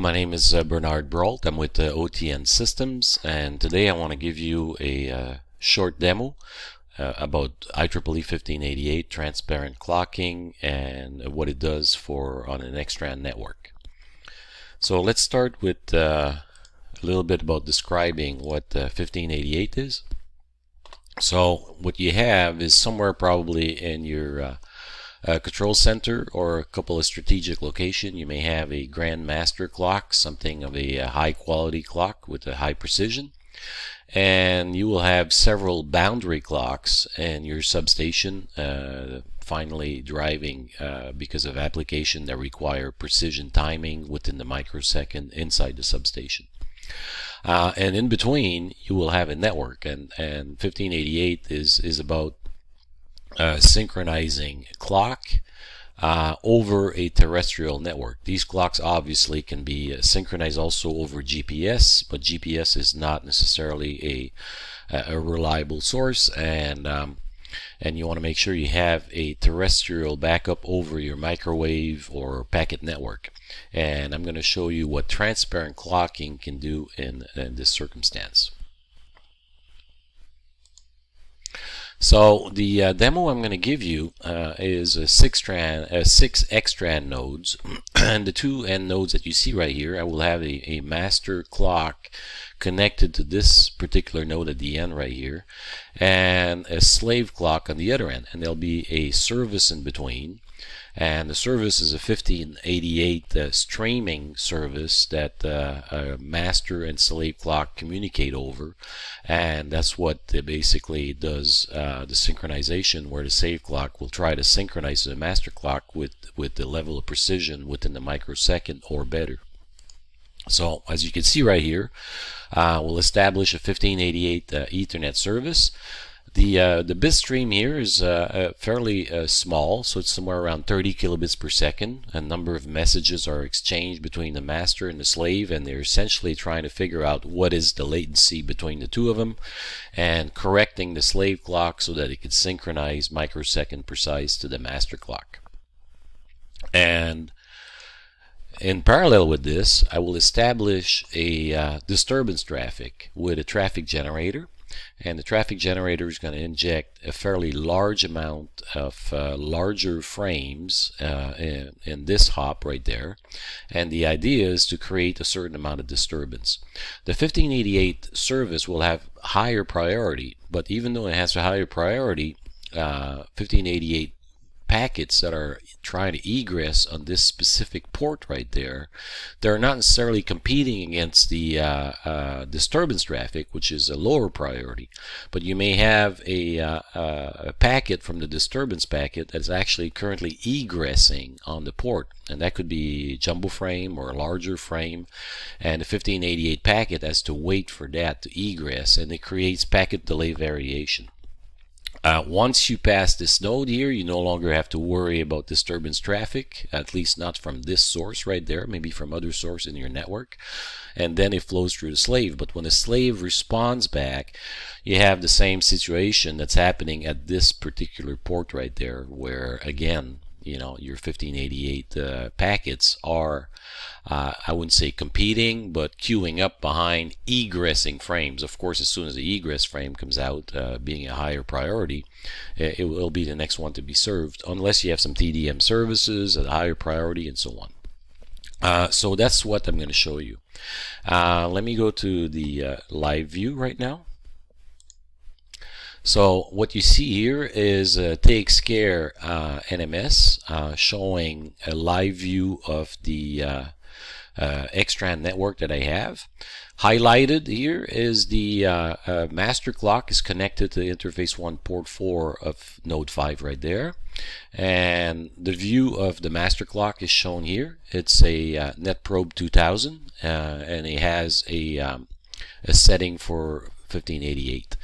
my name is Bernard Brault. I'm with OTN Systems, and today I want to give you a short demo about IEEE 1588 transparent clocking and what it does on an XTran network. So let's start with a little bit about describing what 1588 is. So what you have is somewhere probably in your control center or a couple of strategic locations, you may have a grand master clock, something of a high quality clock with a high precision, and you will have several boundary clocks in your substation finally driving because of application that require precision timing within the microsecond inside the substation. And in between you will have a network, and 1588 is about synchronizing clock over a terrestrial network. These clocks obviously can be synchronized also over GPS, but GPS is not necessarily a reliable source, and you want to make sure you have a terrestrial backup over your microwave or packet network. And I'm going to show you what transparent clocking can do in this circumstance. So the demo I'm going to give you is six XTran nodes, and the two end nodes that you see right here, I will have a master clock connected to this particular node at the end right here, and a slave clock on the other end, and there'll be a service in between. And the service is a 1588 streaming service that a master and slave clock communicate over, and that's what basically does the synchronization, where the slave clock will try to synchronize the master clock with the level of precision within the microsecond or better. So as you can see right here, we'll establish a 1588 Ethernet service. The bit stream here is fairly small, so it's somewhere around 30 kilobits per second. A number of messages are exchanged between the master and the slave, and they're essentially trying to figure out what is the latency between the two of them and correcting the slave clock so that it can synchronize microsecond precise to the master clock. And in parallel with this, I will establish a disturbance traffic with a traffic generator. And the traffic generator is going to inject a fairly large amount of larger frames in this hop right there, and the idea is to create a certain amount of disturbance. The 1588 service will have higher priority, but even though it has a higher priority, 1588 packets that are trying to egress on this specific port right there, they're not necessarily competing against the disturbance traffic, which is a lower priority, but you may have a packet from the disturbance packet that's actually currently egressing on the port, and that could be jumbo frame or a larger frame, and the 1588 packet has to wait for that to egress, and it creates packet delay variation. Once you pass this node here, you no longer have to worry about disturbance traffic, at least not from this source right there, maybe from other source in your network, and then it flows through the slave. But when the slave responds back, you have the same situation that's happening at this particular port right there, where again, you know, your 1588 packets are I wouldn't say competing, but queuing up behind egressing frames. Of course, as soon as the egress frame comes out, being a higher priority, it will be the next one to be served, unless you have some TDM services at a higher priority and so on. So that's what I'm going to show you. Let me go to the live view right now. So what you see here is TXCare NMS showing a live view of the XTran network that I have. Highlighted here is the master clock is connected to the interface 1 port 4 of node 5 right there, and the view of the master clock is shown here. It's a NetProbe 2000 and it has a setting for 1588,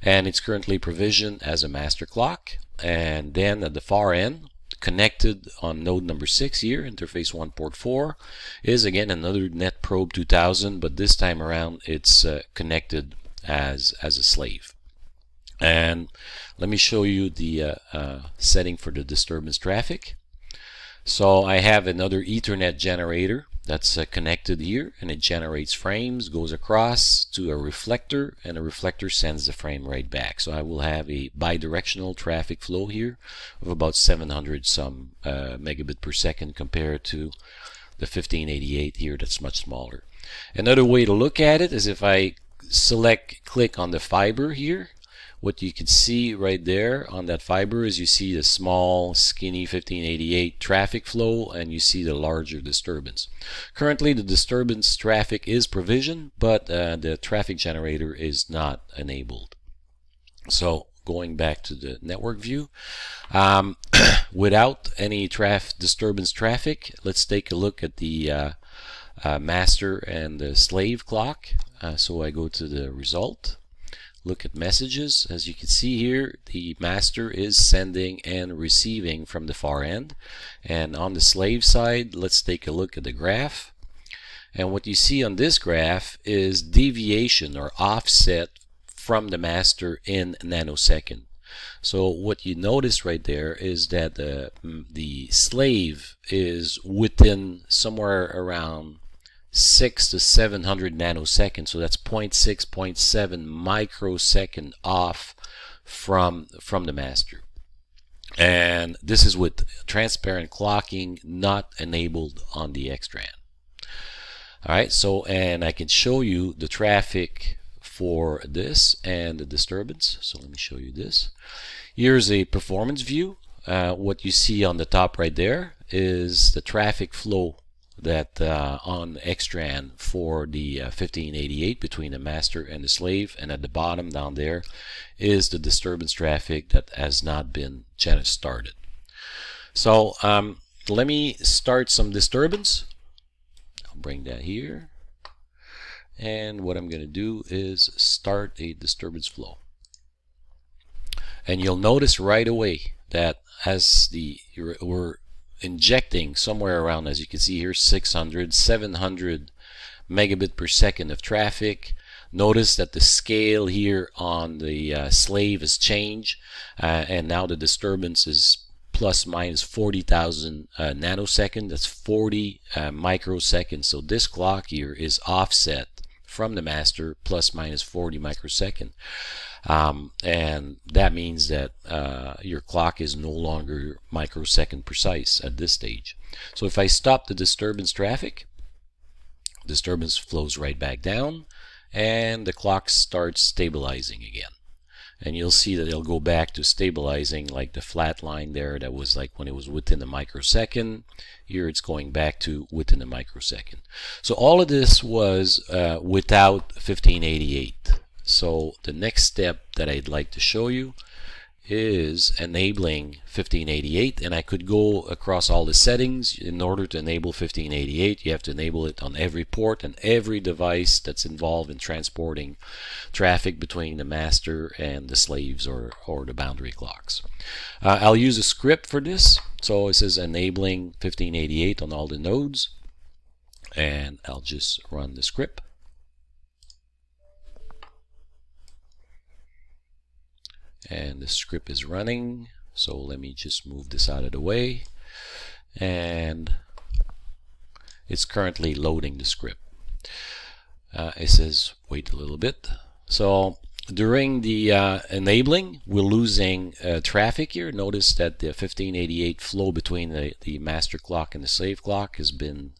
and it's currently provisioned as a master clock. And then at the far end, connected on node number 6 here, interface 1 port 4, is again another NetProbe 2000, but this time around it's connected as a slave. And let me show you the setting for the disturbance traffic. So I have another Ethernet generator that's connected here, and it generates frames, goes across to a reflector, and the reflector sends the frame right back. So I will have a bidirectional traffic flow here of about 700 some megabit per second compared to the 1588 here, that's much smaller. Another way to look at it is if I click on the fiber here, what you can see right there on that fiber is you see the small skinny 1588 traffic flow, and you see the larger disturbance. Currently the disturbance traffic is provisioned, but the traffic generator is not enabled. So going back to the network view, without any disturbance traffic, let's take a look at the master and the slave clock. So I go to the result, look at messages. As you can see here, the master is sending and receiving from the far end, and on the slave side, let's take a look at the graph. And what you see on this graph is deviation or offset from the master in nanosecond. So what you notice right there is that the slave is within somewhere around 600 to 700 nanoseconds, so that's 0.6, 0.7 microsecond off from the master. And this is with transparent clocking not enabled on the XTran. Alright, so and I can show you the traffic for this and the disturbance. So let me show you this. Here's a performance view. What you see on the top right there is the traffic flow that on XTran for the 1588 between the master and the slave, and at the bottom down there is the disturbance traffic that has not been started. So let me start some disturbance. I'll bring that here, and what I'm going to do is start a disturbance flow. And you'll notice right away that as we're injecting somewhere around, as you can see here, 600, 700 megabit per second of traffic. Notice that the scale here on the slave has changed, and now the disturbance is plus minus 40,000 nanosecond. That's 40 microseconds. So this clock here is offset from the master plus minus 40 microsecond. And that means that your clock is no longer microsecond precise at this stage. So if I stop the disturbance traffic, disturbance flows right back down, and the clock starts stabilizing again. And you'll see that it'll go back to stabilizing like the flat line there that was like when it was within a microsecond. Here it's going back to within a microsecond. So all of this was without 1588. So the next step that I'd like to show you is enabling 1588, and I could go across all the settings. In order to enable 1588, you have to enable it on every port and every device that's involved in transporting traffic between the master and the slaves or the boundary clocks. I'll use a script for this. So it says enabling 1588 on all the nodes, and I'll just run the script. And the script is running, so let me just move this out of the way, and it's currently loading the script. It says wait a little bit. So during the enabling, we're losing traffic here. Notice that the 1588 flow between the master clock and the slave clock has been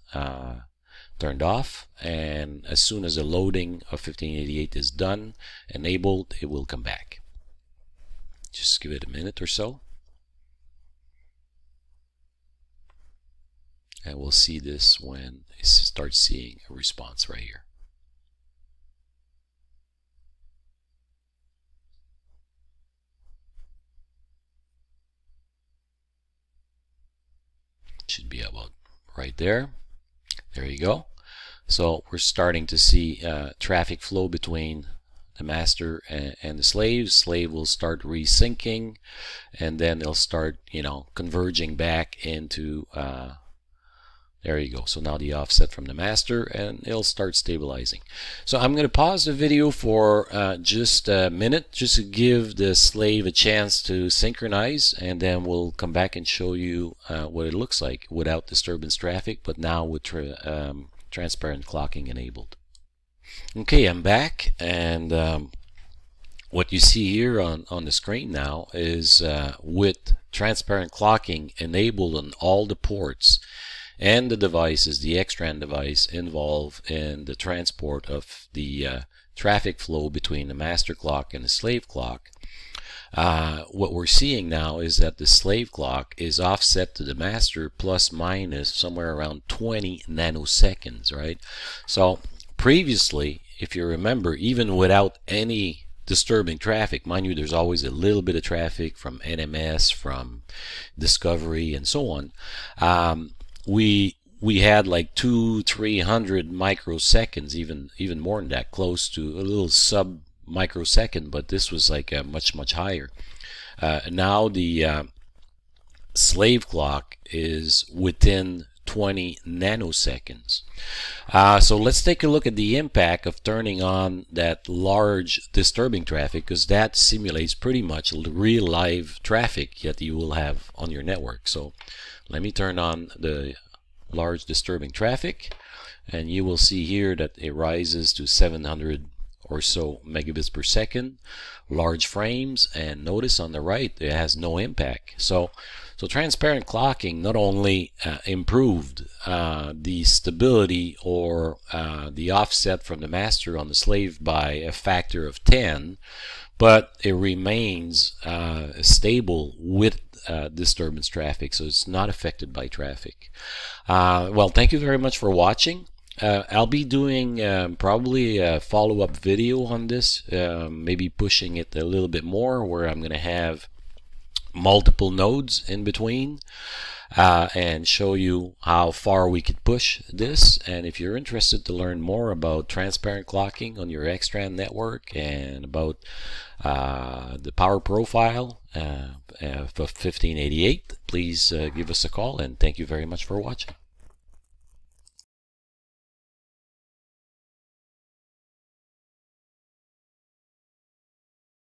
turned off, and as soon as the loading of 1588 is done, enabled, it will come back. Just give it a minute or so, and we'll see this when it starts seeing a response right here. Should be about right there. There you go. So we're starting to see traffic flow between the master and the slave. Slave will start resyncing, and then they'll start, converging back into There you go. So now the offset from the master, and it'll start stabilizing. So I'm going to pause the video for just a minute, just to give the slave a chance to synchronize, and then we'll come back and show you what it looks like without disturbance traffic, but now with transparent clocking enabled. Okay, I'm back, and what you see here on the screen now is with transparent clocking enabled on all the ports and the devices, the XTran device, involved in the transport of the traffic flow between the master clock and the slave clock. What we're seeing now is that the slave clock is offset to the master plus minus somewhere around 20 nanoseconds, right? So previously, if you remember, even without any disturbing traffic, mind you, there's always a little bit of traffic from NMS, from Discovery, and so on. We had like 200-300 microseconds, even more than that, close to a little sub microsecond, but this was like much higher. Now the slave clock is within 20 nanoseconds. So let's take a look at the impact of turning on that large disturbing traffic, because that simulates pretty much real live traffic that you will have on your network. So let me turn on the large disturbing traffic, and you will see here that it rises to 700 or so megabits per second, large frames, and notice on the right it has no impact. So transparent clocking not only improved the stability or the offset from the master on the slave by a factor of 10, but it remains stable with disturbance traffic, so it's not affected by traffic. Well, thank you very much for watching. I'll be doing probably a follow-up video on this, maybe pushing it a little bit more, where I'm going to have multiple nodes in between and show you how far we could push this. And if you're interested to learn more about transparent clocking on your XTran network and about the power profile of 1588, please give us a call, and thank you very much for watching.